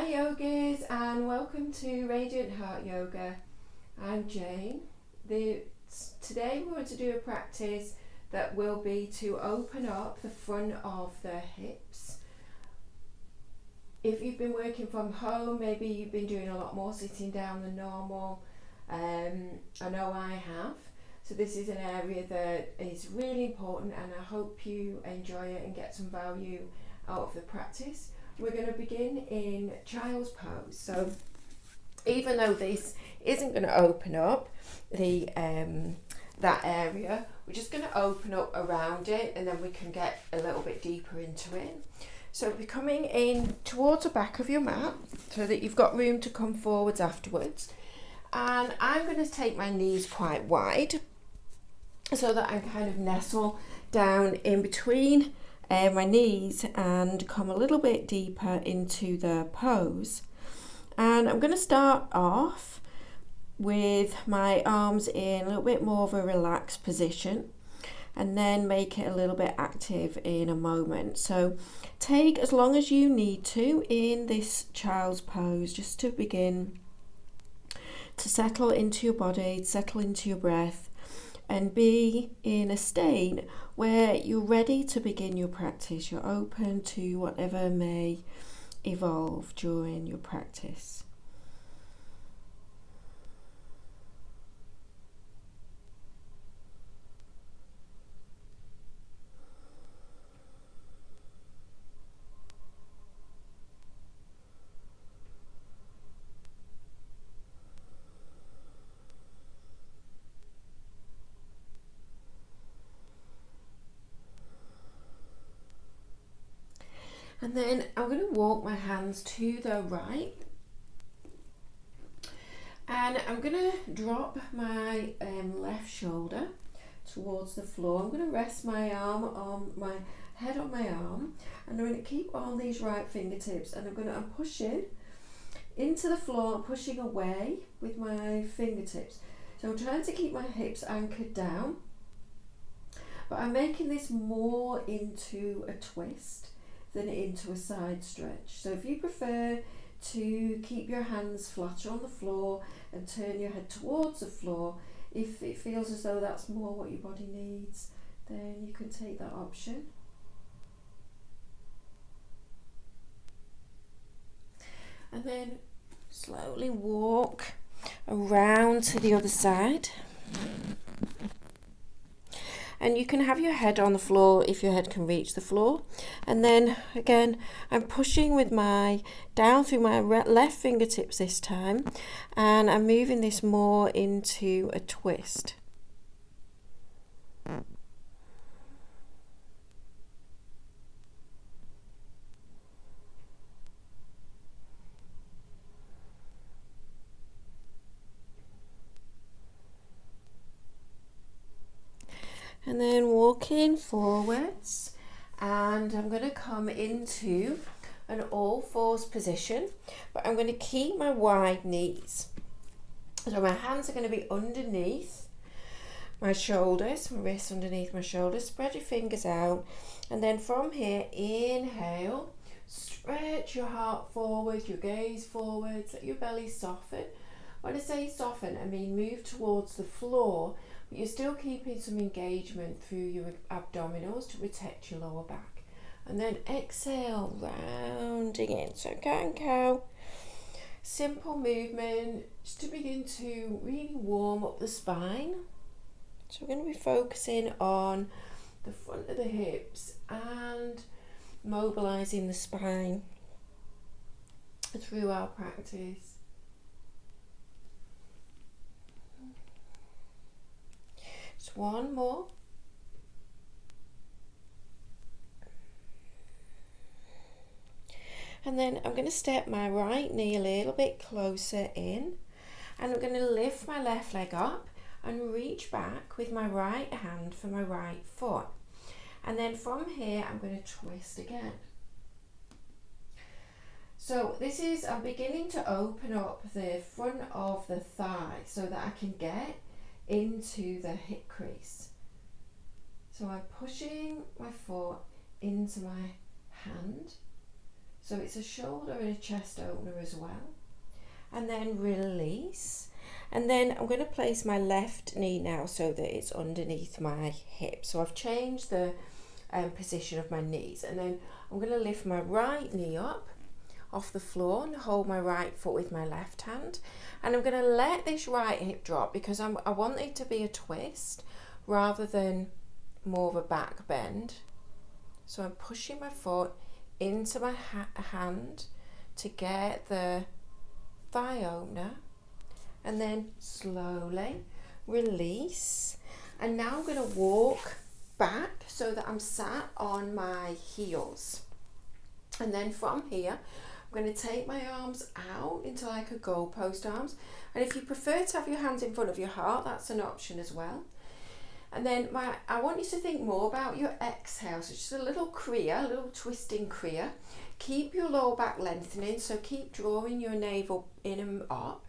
Hi yogis, and welcome to Radiant Heart Yoga. I'm Jane. Today we're going to do a practice that will be to open up the front of the hips. If you've been working from home, maybe you've been doing a lot more sitting down than normal. I know I have. So this is an area that is really important, and I hope you enjoy it and get some value out of the practice. We're going to begin in Child's Pose. So even though this isn't going to open up that area, we're just going to open up around it, and then we can get a little bit deeper into it. So be coming in towards the back of your mat so that you've got room to come forwards afterwards. And I'm going to take my knees quite wide so that I can kind of nestle down in between my knees and come a little bit deeper into the pose. And I'm going to start off with my arms in a little bit more of a relaxed position, and then make it a little bit active in a moment. So take as long as you need to in this child's pose, just to begin to settle into your body, settle into your breath, and be in a state where you're ready to begin your practice. You're open to whatever may evolve during your practice. And then I'm going to walk my hands to the right, and I'm going to drop my left shoulder towards the floor. I'm going to rest my arm on my head on my arm, and I'm going to keep on these right fingertips, and I'm pushing into the floor, pushing away with my fingertips. So I'm trying to keep my hips anchored down, but I'm making this more into a twist than into a side stretch. So if you prefer to keep your hands flat on the floor and turn your head towards the floor, if it feels as though that's more what your body needs, then you can take that option. And then slowly walk around to the other side. And you can have your head on the floor if your head can reach the floor. And then again, I'm pushing with my down through my left fingertips this time, and I'm moving this more into a twist. And then walking forwards, and I'm going to come into an all fours position, but I'm going to keep my wide knees. So my hands are going to be underneath my shoulders, my wrists underneath my shoulders. Spread your fingers out, and then from here, inhale, stretch your heart forward, your gaze forwards, let your belly soften. When I say soften, I mean move towards the floor, but you're still keeping some engagement through your abdominals to protect your lower back. And then exhale, rounding in. So cat and cow. Simple movement just to begin to really warm up the spine. So we're going to be focusing on the front of the hips and mobilizing the spine through our practice. Just one more. And then I'm going to step my right knee a little bit closer in, and I'm going to lift my left leg up and reach back with my right hand for my right foot. And then from here, I'm going to twist again. So this is, I'm beginning to open up the front of the thigh so that I can get into the hip crease. So I'm pushing my foot into my hand So it's a shoulder and a chest opener as well. And then release. And then I'm going to place my left knee now so that it's underneath my hip. So I've changed the position of my knees. And then I'm going to lift my right knee up off the floor and hold my right foot with my left hand. And I'm going to let this right hip drop because I want it to be a twist rather than more of a back bend. So I'm pushing my foot into my hand to get the thigh opener, and then slowly release. And now I'm going to walk back so that I'm sat on my heels. And then from here, I'm going to take my arms out into like a goalpost arms. And if you prefer to have your hands in front of your heart, that's an option as well. And then I want you to think more about your exhale. So just a little kriya, a little twisting kriya. Keep your lower back lengthening, so keep drawing your navel in and up.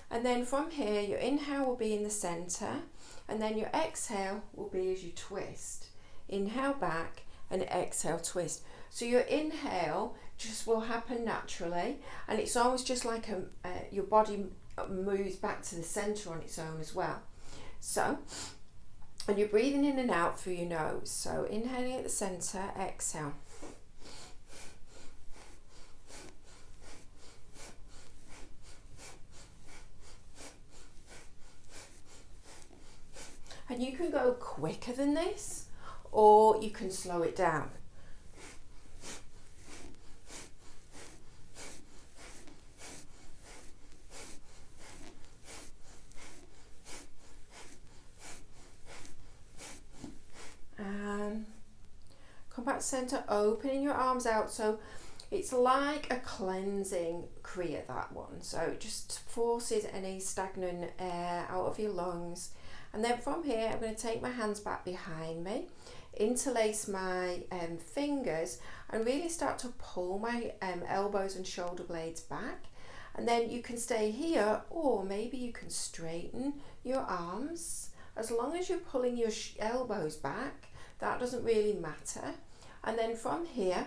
And then from here, your inhale will be in the center, and then your exhale will be as you twist. Inhale back and exhale twist. So your inhale just will happen naturally, and it's almost just like your body moves back to the center on its own as well. So, and you're breathing in and out through your nose. So inhaling at the center, exhale. And you can go quicker than this, or you can slow it down. And come back to center, opening your arms out. So it's like a cleansing kriya, that one. So it just forces any stagnant air out of your lungs. And then from here, I'm going to take my hands back behind me, interlace my fingers, and really start to pull my elbows and shoulder blades back. And then you can stay here, or maybe you can straighten your arms. As long as you're pulling your elbows back, that doesn't really matter. And then from here,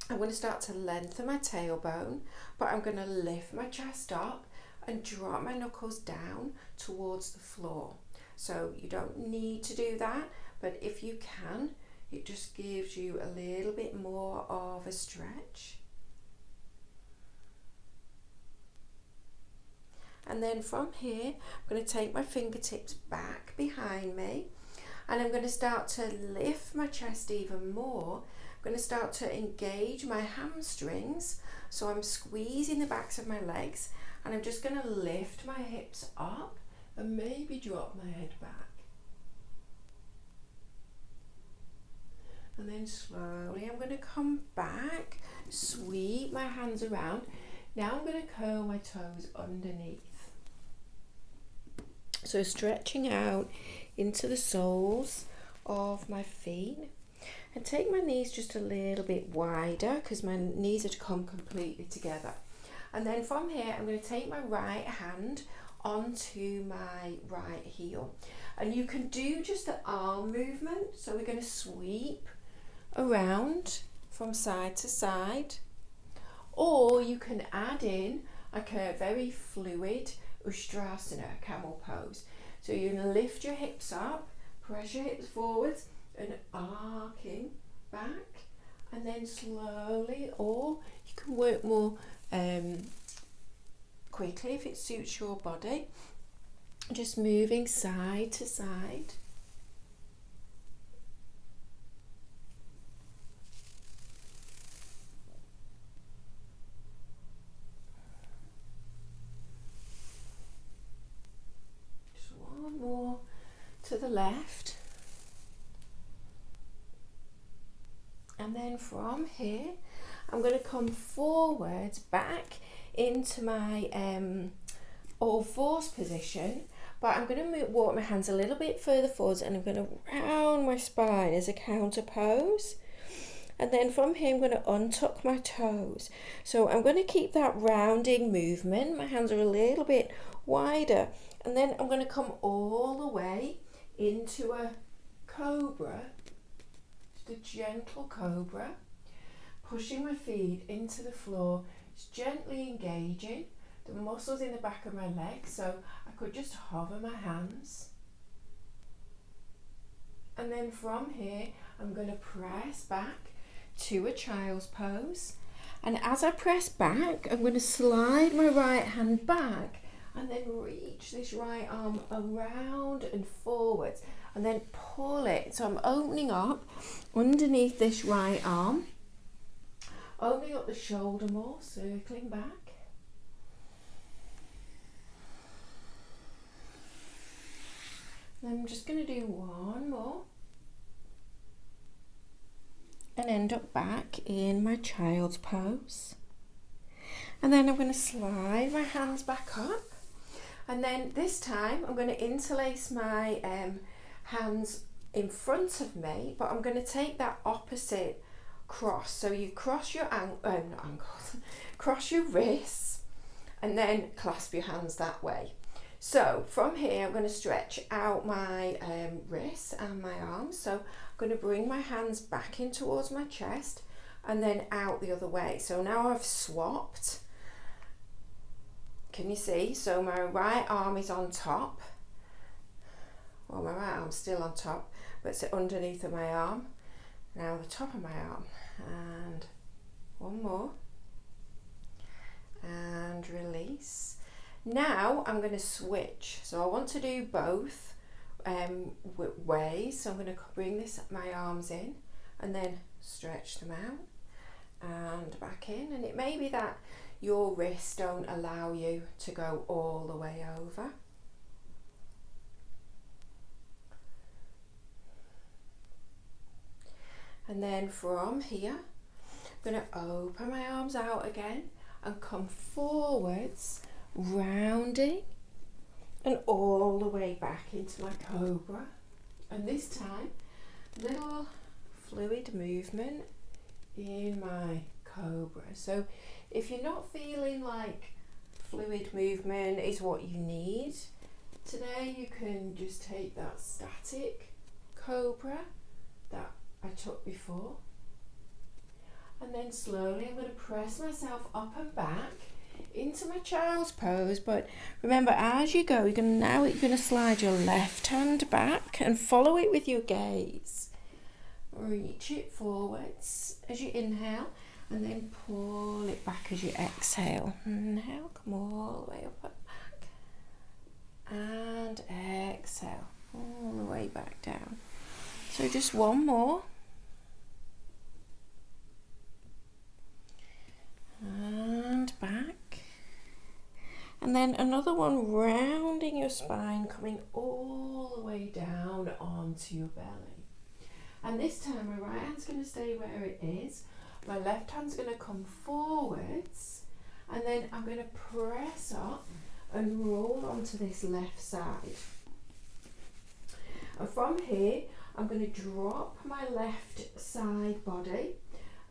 I'm going to start to lengthen my tailbone, but I'm going to lift my chest up and drop my knuckles down towards the floor. So you don't need to do that, but if you can, it just gives you a little bit more of a stretch. And then from here, I'm going to take my fingertips back behind me, and I'm going to start to lift my chest even more. I'm going to start to engage my hamstrings, so I'm squeezing the backs of my legs, and I'm just going to lift my hips up and maybe drop my head back. And then slowly I'm going to come back, sweep my hands around. Now I'm going to curl my toes underneath. So stretching out into the soles of my feet. And take my knees just a little bit wider because my knees are to come completely together. And then from here, I'm going to take my right hand onto my right heel. And you can do just the arm movement. So we're going to sweep around from side to side. Or you can add in like a very fluid Ustrasana, Camel Pose. So you're going to lift your hips up, press your hips forwards and arcing back, and then slowly, or you can work more quickly if it suits your body, just moving side to side. Just one more to the left. And then from here, I'm going to come forwards back into my all fours position, but I'm going to walk my hands a little bit further forwards, and I'm going to round my spine as a counter pose. And then from here, I'm going to untuck my toes. So I'm going to keep that rounding movement. My hands are a little bit wider. And then I'm going to come all the way into a cobra. A gentle cobra, pushing my feet into the floor, just gently engaging the muscles in the back of my legs. So I could just hover my hands. And then from here, I'm going to press back to a child's pose. And as I press back, I'm going to slide my right hand back and then reach this right arm around and forwards and then pull it. So I'm opening up underneath this right arm, opening up the shoulder more, circling back. Then I'm just going to do one more and end up back in my child's pose. And then I'm going to slide my hands back up, and then this time I'm going to interlace my hands in front of me, but I'm going to take that opposite cross. So you cross your cross your wrists and then clasp your hands that way. So from here I'm going to stretch out my wrists and my arms. So I'm going to bring my hands back in towards my chest and then out the other way. So now I've swapped. Can you see? So my right arm is on top. Well, my right arm's still on top, but it's underneath of my arm. Now the top of my arm, and one more, and release. Now I'm going to switch. So I want to do both ways. So I'm going to bring my arms in and then stretch them out and back in. And it may be that your wrists don't allow you to go all the way over. And then from here, I'm going to open my arms out again and come forwards, rounding and all the way back into my cobra. And this time, little fluid movement in my cobra. So if you're not feeling like fluid movement is what you need today, you can just take that static cobra that I took before, and then slowly I'm going to press myself up and back into my child's pose. But remember, as you go, you're going to slide your left hand back and follow it with your gaze. Reach it forwards as you inhale and then pull it back as you exhale. Inhale, come all the way up and back, and exhale all the way back down. So just one more. And back. And then another one, rounding your spine, coming all the way down onto your belly. And this time my right hand's going to stay where it is. My left hand's going to come forwards. And then I'm going to press up and roll onto this left side. And from here, I'm going to drop my left side body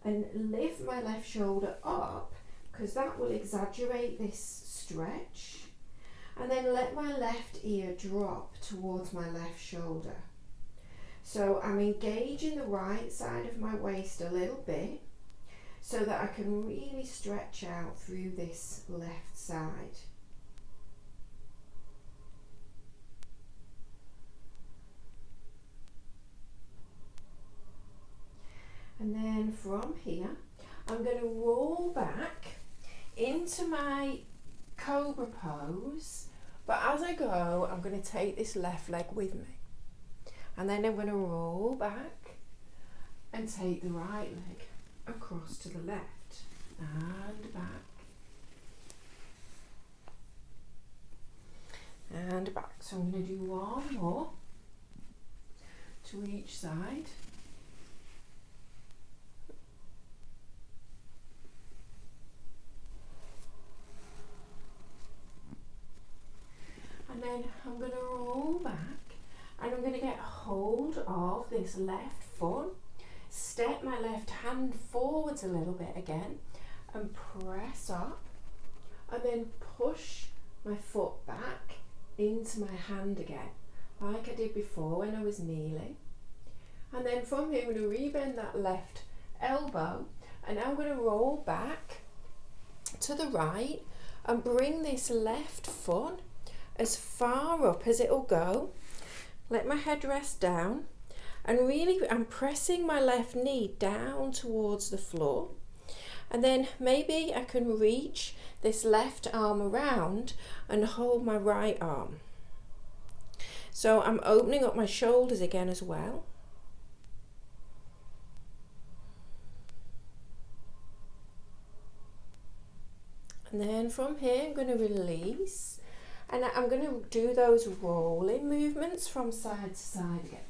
and lift my left shoulder up, because that will exaggerate this stretch. And then let my left ear drop towards my left shoulder. So I'm engaging the right side of my waist a little bit so that I can really stretch out through this left side. And then from here, I'm going to roll back into my cobra pose. But as I go, I'm going to take this left leg with me. And then I'm going to roll back and take the right leg across to the left and back. And back. So I'm going to do one more to each side. And then I'm going to roll back and I'm going to get hold of this left foot, step my left hand forwards a little bit again and press up, and then push my foot back into my hand again, like I did before when I was kneeling. And then from here I'm going to rebend that left elbow And now I'm going to roll back to the right and bring this left foot as far up as it'll go. Let my head rest down, and really I'm pressing my left knee down towards the floor. And then maybe I can reach this left arm around and hold my right arm. So I'm opening up my shoulders again as well. And then from here I'm going to release, and I'm going to do those rolling movements from side to side again.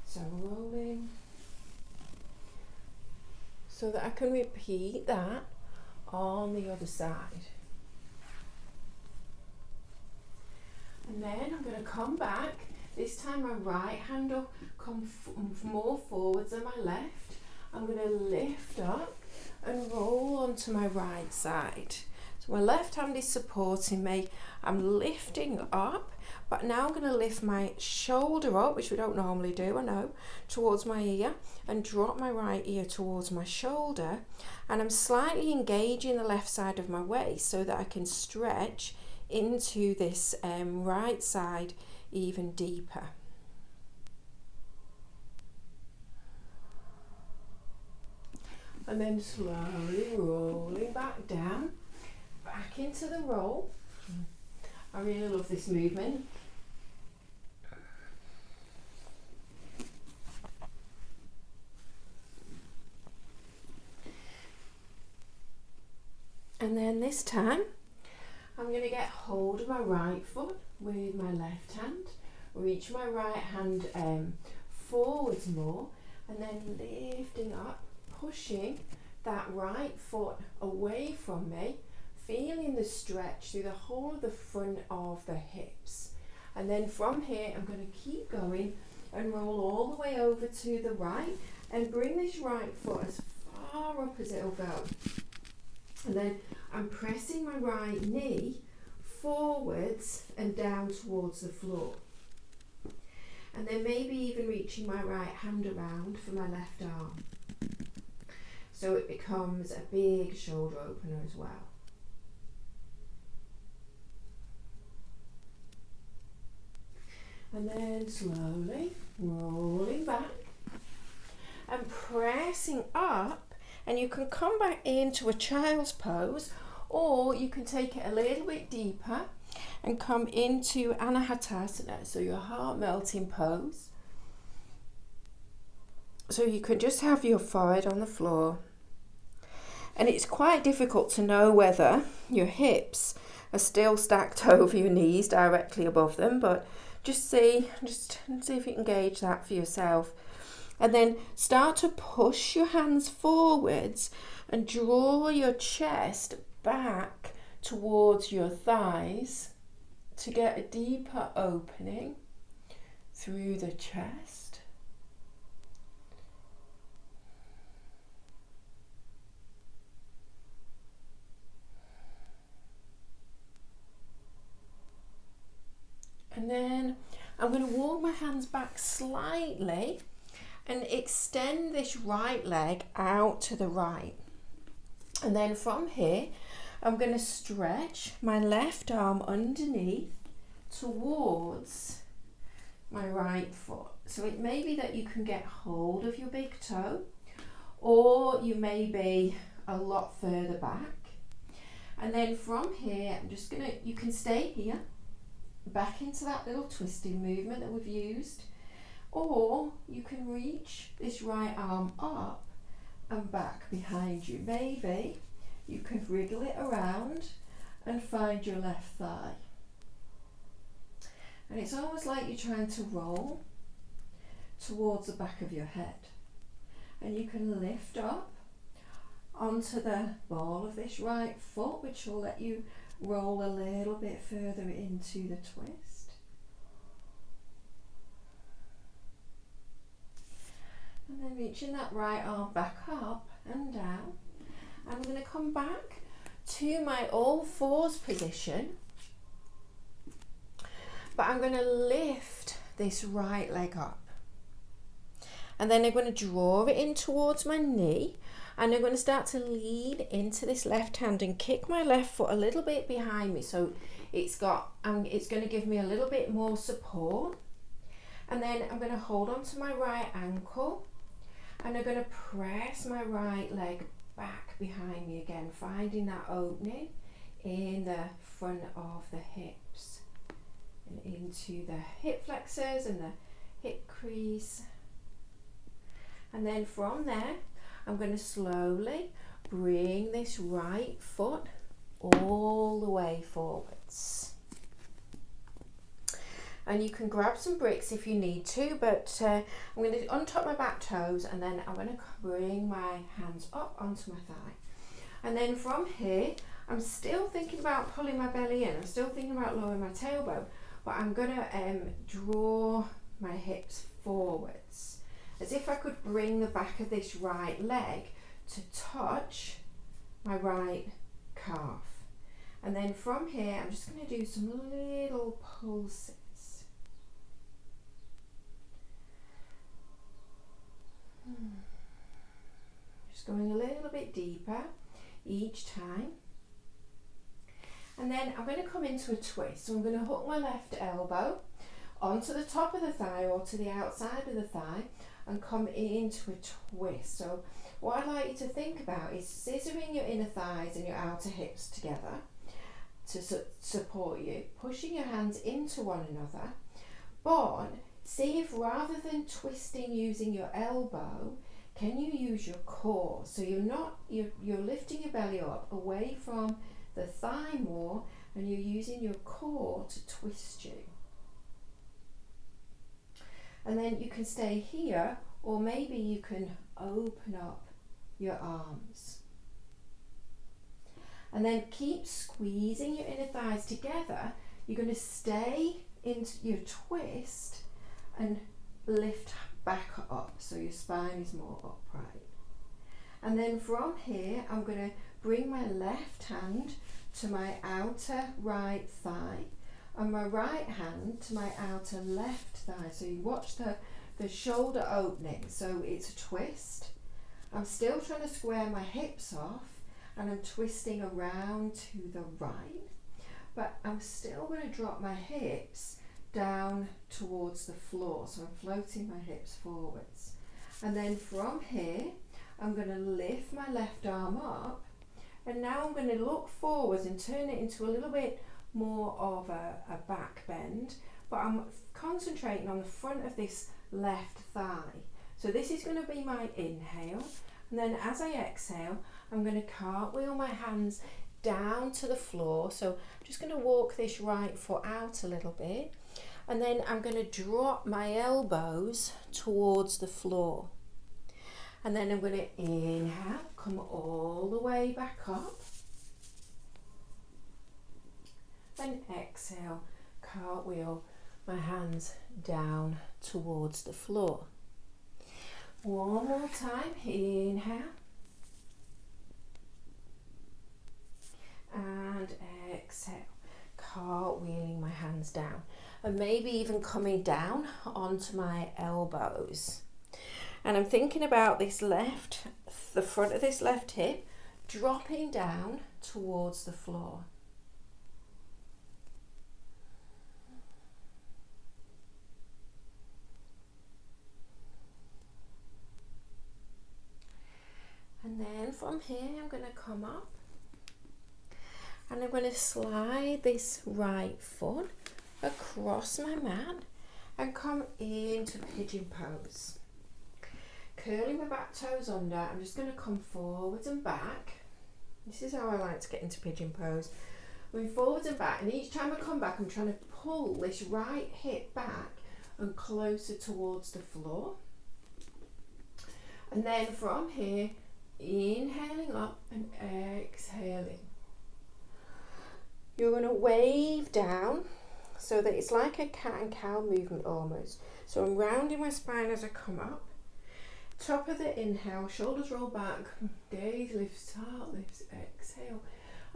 So rolling, so that I can repeat that on the other side. And then I'm going to come back. This time my right hand will come more forwards than my left. I'm going to lift up and roll onto my right side. So my left hand is supporting me. I'm lifting up, but now I'm going to lift my shoulder up, which we don't normally do, I know, towards my ear, and drop my right ear towards my shoulder. And I'm slightly engaging the left side of my waist so that I can stretch into this right side even deeper. And then slowly rolling back down, back into the roll. I really love this movement. And then this time I'm going to get hold of my right foot with my left hand, reach my right hand forwards more, and then lifting up, pushing that right foot away from me, feeling the stretch through the whole of the front of the hips. And then from here I'm going to keep going and roll all the way over to the right and bring this right foot as far up as it'll go. And then I'm pressing my right knee forwards and down towards the floor. And then maybe even reaching my right hand around for my left arm. So it becomes a big shoulder opener as well. And then slowly rolling back and pressing up, and you can come back into a child's pose, or you can take it a little bit deeper and come into Anahatasana, so your heart melting pose. So you can just have your forehead on the floor, and it's quite difficult to know whether your hips are still stacked over your knees directly above them, but just see if you can gauge that for yourself. And then start to push your hands forwards and draw your chest back towards your thighs to get a deeper opening through the chest. And then I'm going to walk my hands back slightly and extend this right leg out to the right. And then from here, I'm going to stretch my left arm underneath towards my right foot. So it may be that you can get hold of your big toe, or you may be a lot further back. And then from here, I'm just going to, you can stay here, back into that little twisting movement that we've used, or you can reach this right arm up and back behind you. Maybe you can wriggle it around and find your left thigh. And it's almost like you're trying to roll towards the back of your head. And you can lift up onto the ball of this right foot, which will let you roll a little bit further into the twist. And then reaching that right arm back up and down. I'm going to come back to my all fours position, but I'm going to lift this right leg up. And then I'm going to draw it in towards my knee, and I'm going to start to lean into this left hand and kick my left foot a little bit behind me, so it's going to give me a little bit more support. And then I'm going to hold on to my right ankle, and I'm going to press my right leg back behind me again, finding that opening in the front of the hips and into the hip flexors and the hip crease. And then from there, I'm going to slowly bring this right foot all the way forwards. And you can grab some bricks if you need to, but I'm going to untop my back toes, and then I'm going to bring my hands up onto my thigh. And then from here, I'm still thinking about pulling my belly in. I'm still thinking about lowering my tailbone, but I'm going to draw my hips forwards, as if I could bring the back of this right leg to touch my right calf. And then from here, I'm just going to do some little pulses. Just going a little bit deeper each time. And then I'm going to come into a twist. So I'm going to hook my left elbow onto the top of the thigh or to the outside of the thigh and come into a twist. So what I'd like you to think about is scissoring your inner thighs and your outer hips together to support you, pushing your hands into one another, but see if rather than twisting using your elbow, can you use your core? So you're lifting your belly up away from the thigh more, and you're using your core to twist you. And then you can stay here, or maybe you can open up your arms. And then keep squeezing your inner thighs together. You're going to stay into your twist and lift back up, so your spine is more upright. And then from here, I'm going to bring my left hand to my outer right thigh and my right hand to my outer left thigh. So you watch the shoulder opening, so it's a twist. I'm still trying to square my hips off, and I'm twisting around to the right, but I'm still going to drop my hips down towards the floor, so I'm floating my hips forwards. And then from here, I'm going to lift my left arm up, and now I'm going to look forwards and turn it into a little bit more of a back bend, but I'm concentrating on the front of this left thigh. So this is going to be my inhale, and then as I exhale, I'm going to cartwheel my hands down to the floor. So I'm just going to walk this right foot out a little bit, and then I'm going to drop my elbows towards the floor. And then I'm going to inhale, come all the way back up, and exhale, cartwheel my hands down towards the floor. One more time, inhale, and exhale, cartwheeling my hands down, and maybe even coming down onto my elbows. And I'm thinking about the front of this left hip dropping down towards the floor. And then from here, I'm going to come up, and I'm going to slide this right foot across my mat and come into Pigeon Pose. Curling my back toes under, I'm just going to come forwards and back. This is how I like to get into Pigeon Pose. Going forwards and back, and each time I come back, I'm trying to pull this right hip back and closer towards the floor. And then from here, inhaling up and exhaling. You're going to wave down so that it's like a cat and cow movement almost. So I'm rounding my spine as I come up. Top of the inhale, shoulders roll back, gaze lifts, heart lifts, exhale.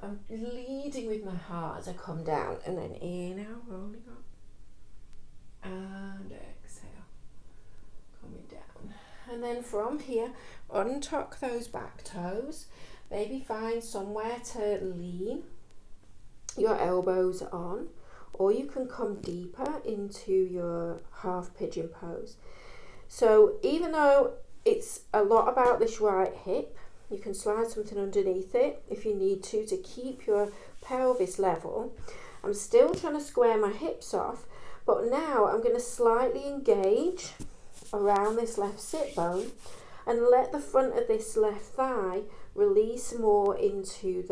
I'm leading with my heart as I come down, and then inhale, rolling up, and exhale, coming down. And then from here, untuck those back toes. Maybe find somewhere to lean your elbows on, or you can come deeper into your half pigeon pose. So even though it's a lot about this right hip, you can slide something underneath it if you need to keep your pelvis level. I'm still trying to square my hips off, but now I'm going to slightly engage around this left sit bone and let the front of this left thigh release more into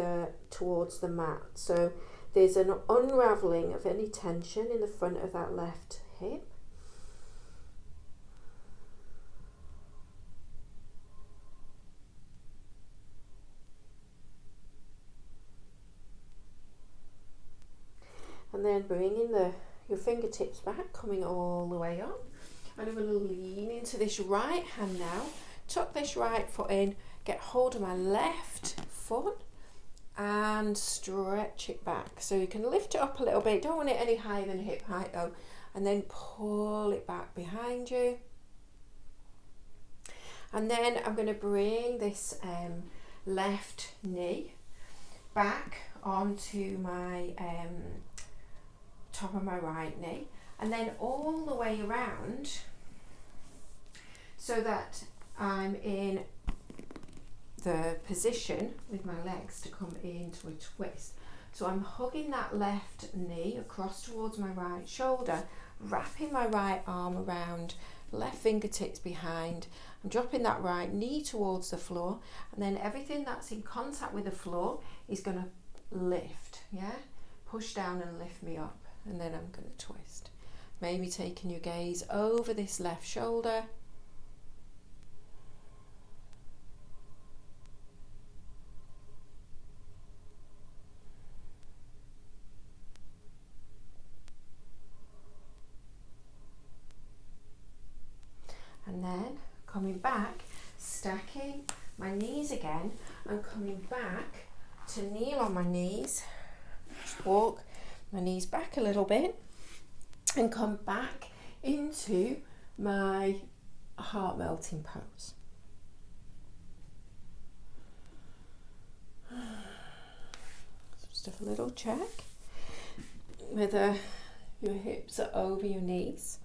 towards the mat. So there's an unraveling of any tension in the front of that left hip. And then bringing your fingertips back, coming all the way up. And I'm going to lean into this right hand now. Tuck this right foot in, get hold of my left foot and stretch it back. So you can lift it up a little bit. Don't want it any higher than hip height though. And then pull it back behind you. And then I'm going to bring this left knee back onto my top of my right knee, and then all the way around so that I'm in the position with my legs to come into a twist. So I'm hugging that left knee across towards my right shoulder, wrapping my right arm around, left fingertips behind. I'm dropping that right knee towards the floor, and then everything that's in contact with the floor is going to lift, yeah? Push down and lift me up. And then I'm going to twist. Maybe taking your gaze over this left shoulder. And then coming back, stacking my knees again and coming back to kneel on my knees. Just walk my knees back a little bit and come back into my heart melting pose. Just a little check whether your hips are over your knees,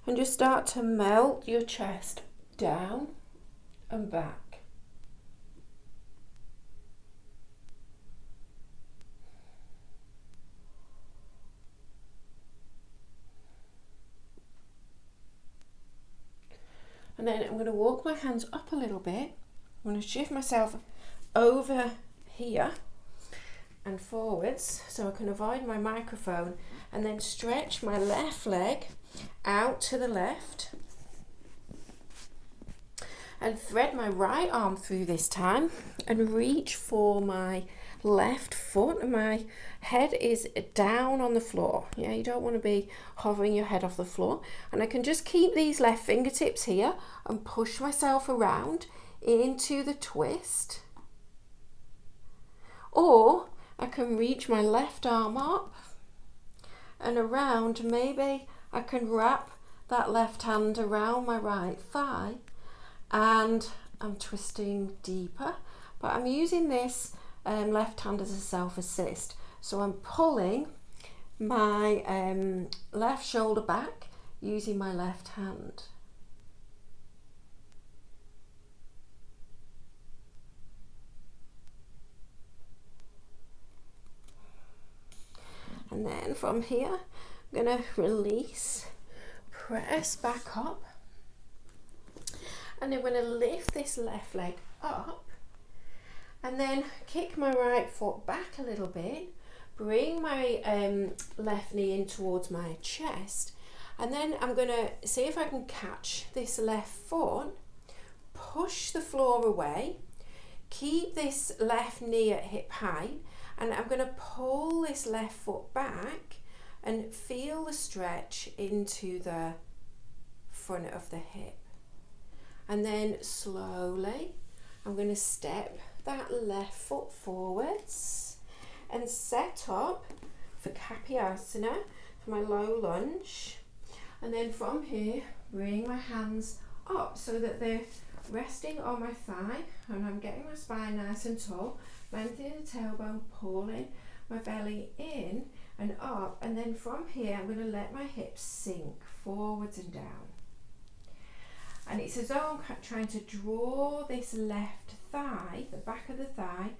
and just start to melt your chest down and back. And then I'm going to walk my hands up a little bit. I'm going to shift myself over here and forwards so I can avoid my microphone, and then stretch my left leg out to the left and thread my right arm through this time and reach for my left foot, and my head is down on the floor. Yeah, you don't want to be hovering your head off the floor. And I can just keep these left fingertips here and push myself around into the twist, or I can reach my left arm up and around. Maybe I can wrap that left hand around my right thigh and I'm twisting deeper, but I'm using this left hand as a self-assist. So I'm pulling my left shoulder back using my left hand. And then from here, I'm going to release, press back up, and I'm going to lift this left leg up, and then kick my right foot back a little bit, bring my left knee in towards my chest, and then I'm going to see if I can catch this left foot, push the floor away, keep this left knee at hip height, and I'm going to pull this left foot back and feel the stretch into the front of the hip. And then slowly I'm going to step that left foot forwards and set up for Anahatasana, for my low lunge. And then from here, bring my hands up so that they're resting on my thigh, and I'm getting my spine nice and tall, lengthening the tailbone, pulling my belly in and up, and then from here I'm going to let my hips sink forwards and down. And it's as though I'm trying to draw this left thigh, the back of the thigh,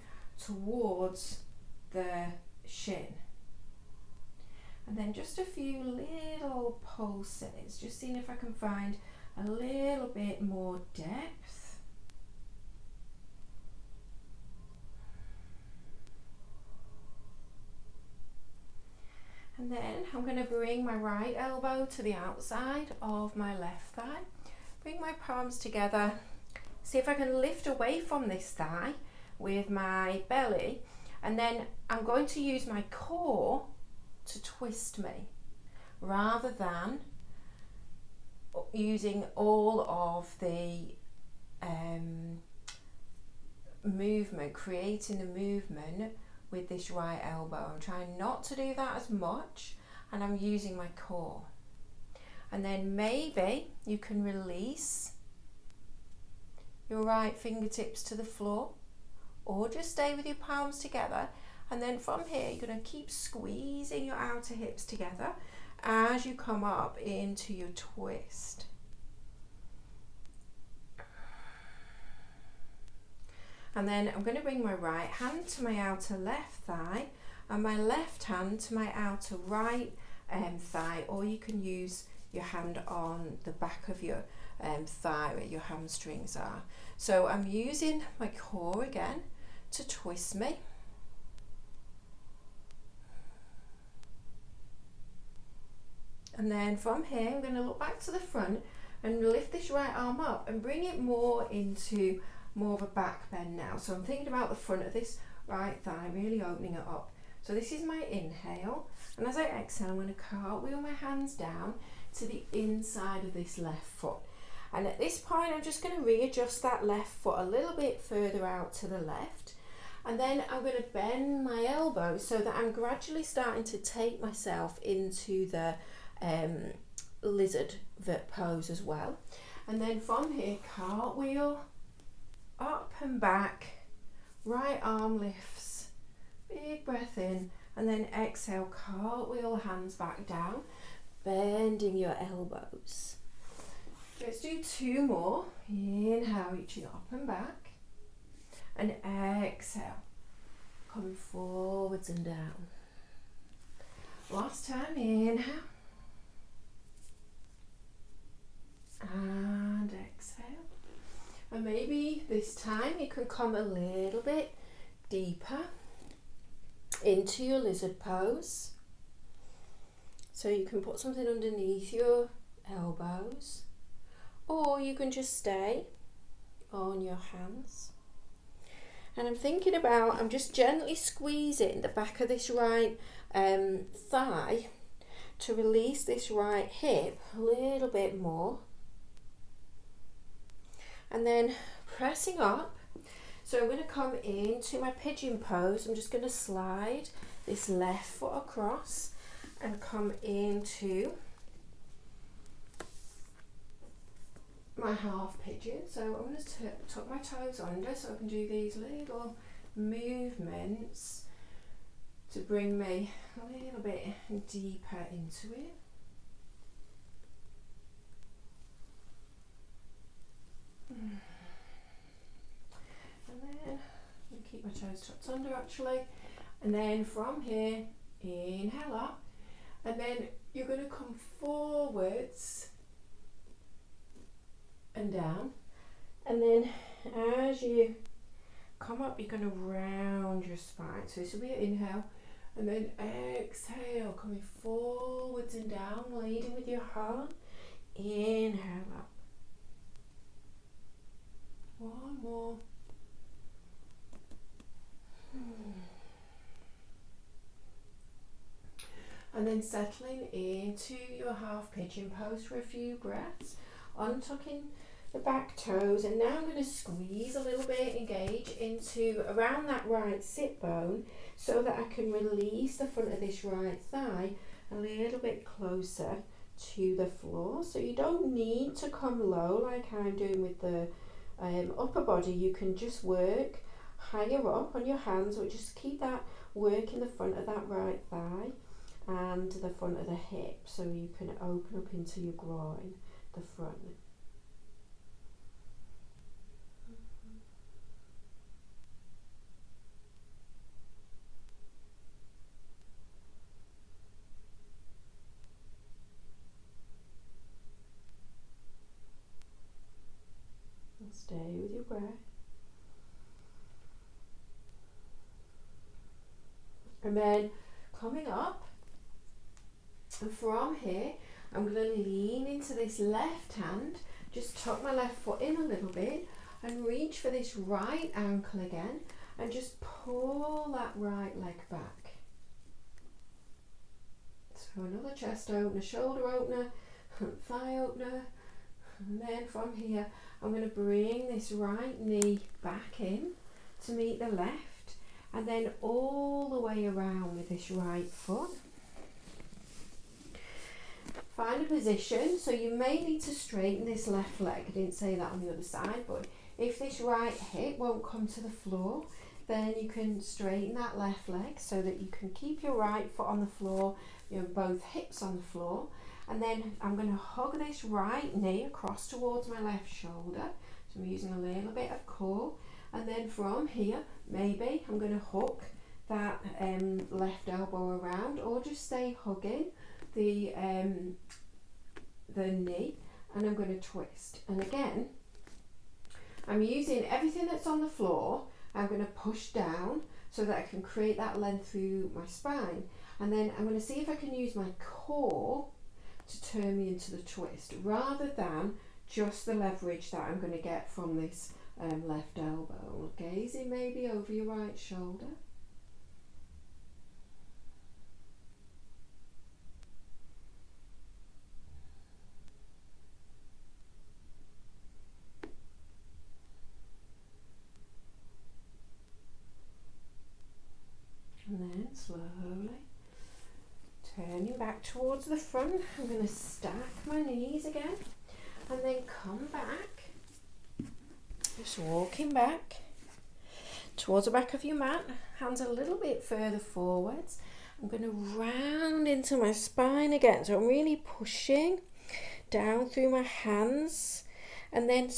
towards the shin. And then just a few little pulses, just seeing if I can find a little bit more depth. And then I'm going to bring my right elbow to the outside of my left thigh. Bring my palms together. See if I can lift away from this thigh with my belly. And then I'm going to use my core to twist me, rather than using all of the movement, creating the movement with this right elbow. I'm trying not to do that as much, and I'm using my core. And then maybe you can release your right fingertips to the floor, or just stay with your palms together. And then from here, you're going to keep squeezing your outer hips together as you come up into your twist. And then I'm going to bring my right hand to my outer left thigh and my left hand to my outer right thigh, or you can use your hand on the back of your thigh where your hamstrings are. So I'm using my core again to twist me. And then from here, I'm going to look back to the front and lift this right arm up and bring it more into more of a back bend now. So I'm thinking about the front of this right thigh, really opening it up. So this is my inhale. And as I exhale, I'm going to cartwheel my hands down to the inside of this left foot. And at this point, I'm just going to readjust that left foot a little bit further out to the left. And then I'm going to bend my elbows so that I'm gradually starting to take myself into the lizard pose as well. And then from here, cartwheel up and back, right arm lifts, big breath in, and then exhale, cartwheel, hands back down, bending your elbows. Let's do two more. Inhale, reaching up and back, and exhale, coming forwards and down. Last time, inhale, and exhale. And maybe this time you can come a little bit deeper into your lizard pose. So you can put something underneath your elbows, or you can just stay on your hands. And I'm just gently squeezing the back of this right thigh to release this right hip a little bit more. And then pressing up. So I'm going to come into my pigeon pose. I'm just going to slide this left foot across and come into my half pigeon. So I'm going to tuck my toes under so I can do these little movements to bring me a little bit deeper into it. And then I'm going to keep my toes tucked under actually. And then from here, inhale up. And then you're going to come forwards and down. And then as you come up, you're going to round your spine. So this will be an inhale. And then exhale, coming forwards and down, leading with your heart. Inhale up. One more. And then settling into your half pigeon pose for a few breaths, untucking the back toes, and now I'm going to squeeze a little bit, engage into around that right sit bone so that I can release the front of this right thigh a little bit closer to the floor. So you don't need to come low like I'm doing with the upper body. You can just work higher up on your hands, or just keep that work in the front of that right thigh and the front of the hip, so you can open up into your groin, the front. And stay with your breath. And then coming up, and from here, I'm going to lean into this left hand, just tuck my left foot in a little bit and reach for this right ankle again, and just pull that right leg back. So another chest opener, shoulder opener, thigh opener, and then from here, I'm going to bring this right knee back in to meet the left, and then all the way around with this right foot. Find a position, so you may need to straighten this left leg. I didn't say that on the other side, but if this right hip won't come to the floor, then you can straighten that left leg so that you can keep your right foot on the floor, both hips on the floor. And then I'm going to hug this right knee across towards my left shoulder. So I'm using a little bit of core. And then from here, maybe I'm going to hook that left elbow around, or just stay hugging the knee, and I'm going to twist. And again, I'm using everything that's on the floor. I'm going to push down so that I can create that length through my spine. And then I'm going to see if I can use my core to turn me into the twist, rather than just the leverage that I'm going to get from this left elbow. Gazing maybe over your right shoulder. And then slowly turning back towards the front, I'm going to stack my knees again, and then come back, just walking back towards the back of your mat, hands a little bit further forwards. I'm going to round into my spine again, so I'm really pushing down through my hands, and then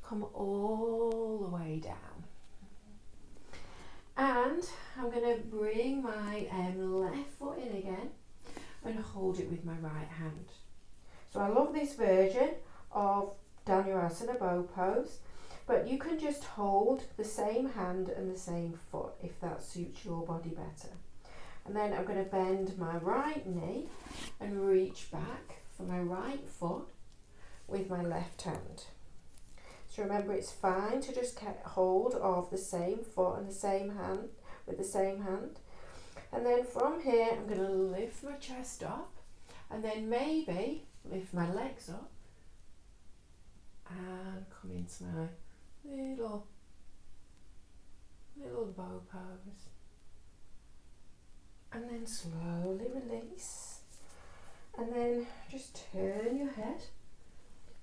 come all the way down. And I'm going to bring my left foot in again and hold it with my right hand. So I love this version of Anahatasana bow pose, but you can just hold the same hand and the same foot if that suits your body better. And then I'm going to bend my right knee and reach back for my right foot with my left hand. So remember, it's fine to just get hold of the same foot and the same hand with the same hand. And then from here, I'm going to lift my chest up, and then maybe lift my legs up and come into my little bow pose. And then slowly release, and then just turn your head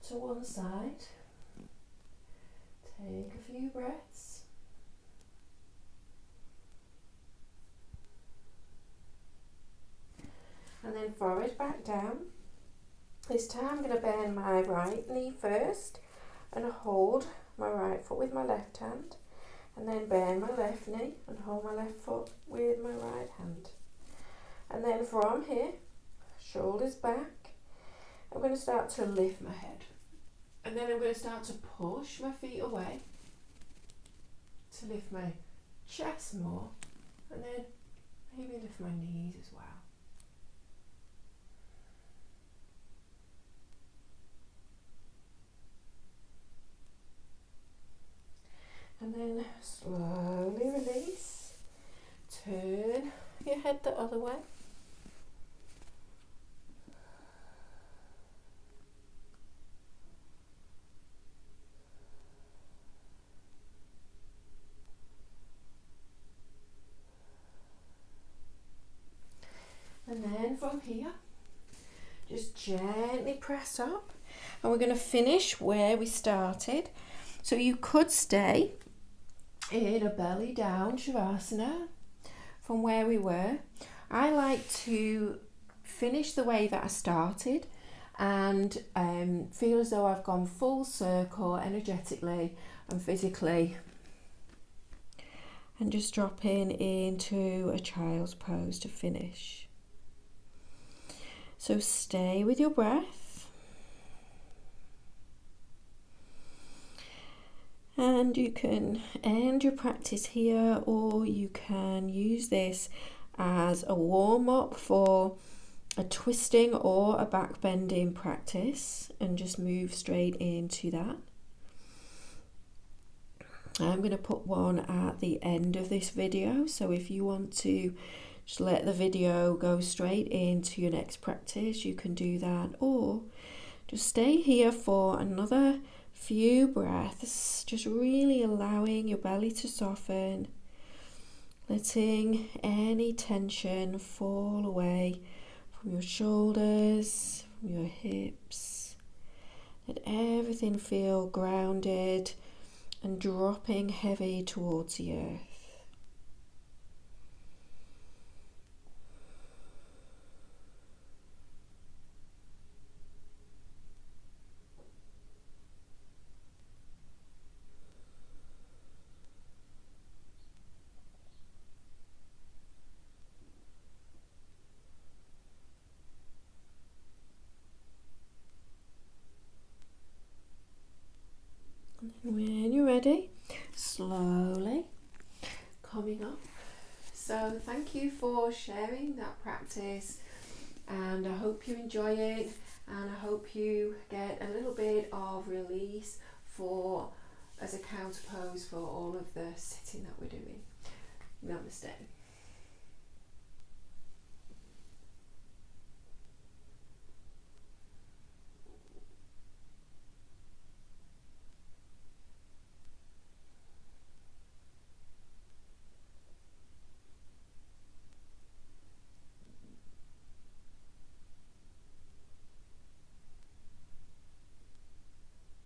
to one side. Take a few breaths. And then forward back down. This time I'm going to bend my right knee first and hold my right foot with my left hand. And then bend my left knee and hold my left foot with my right hand. And then from here, shoulders back, I'm going to start to lift my head. And then I'm going to start to push my feet away to lift my chest more, and then maybe lift my knees as well. And then slowly release, turn your head the other way. And then from here, just gently press up, and we're going to finish where we started. So you could stay in a belly down Shavasana from where we were. I like to finish the way that I started and feel as though I've gone full circle energetically and physically, and just dropping into a child's pose to finish. So stay with your breath, and you can end your practice here, or you can use this as a warm-up for a twisting or a back bending practice and just move straight into that. I'm going to put one at the end of this video, so if you want to just let the video go straight into your next practice, you can do that, or just stay here for another few breaths, just really allowing your belly to soften, letting any tension fall away from your shoulders, from your hips. Let everything feel grounded and dropping heavy towards the earth. And when you're ready, slowly coming up. So thank you for sharing that practice, and I hope you enjoy it, and I hope you get a little bit of release as a counter pose for all of the sitting that we're doing.